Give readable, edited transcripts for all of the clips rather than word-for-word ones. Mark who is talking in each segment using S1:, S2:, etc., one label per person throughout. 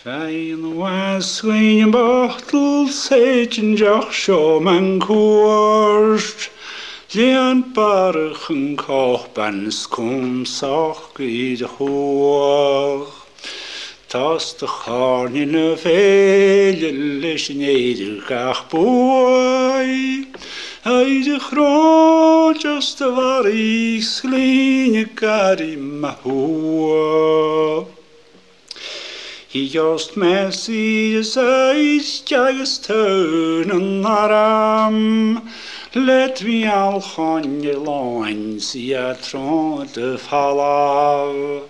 S1: Fein was swing bottle sage and Josh Shaw man courst. Lian barch yn coch ban scwm soch gyd hwch. Tas de charn in y fel lys neder gach bwy. Hij de groot just de war I slin y gari ma hwch. He just messi is eis jagus tön yn aram. Let me al chan je loin si a tron de falaf.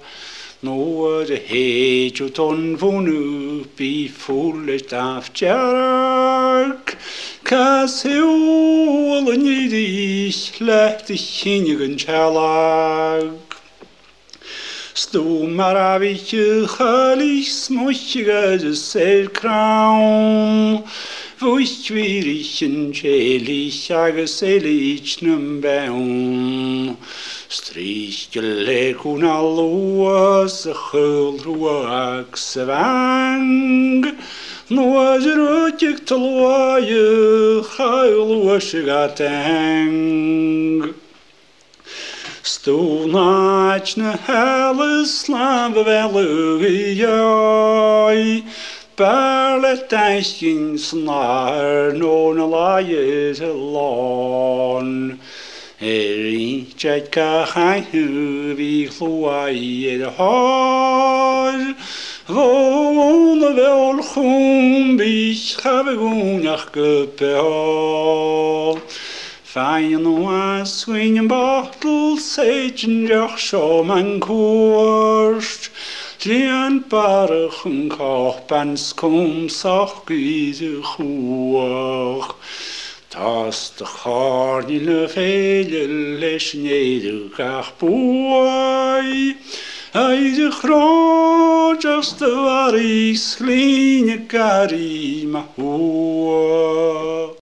S1: No de heet jo ton vonu bi fullet af jark. Kas heol en jidich let ich hinigen chalag. Sto maravitje chalig smochige de selkraun. Wo ich ich in jelig agus elich nem beun. Strich geleg hun alloas a chul ruag svang. Noas rutjig talwaje chaul washigatang. Sto naach na helle slave velugijai. Barlet eisgyn snar non alaie te lon. I jait gachai huvi chlwai de har. Von de vel chum bich chavegunach gepel. Fein was swing and bottle sage and Josh Shaw man courst. Lian barch yn coch ban scwm soch gyd y chwch. Tas de charn in y fel lys neder gach bwy. Hij de groot just de war I slin y gari ma hwch.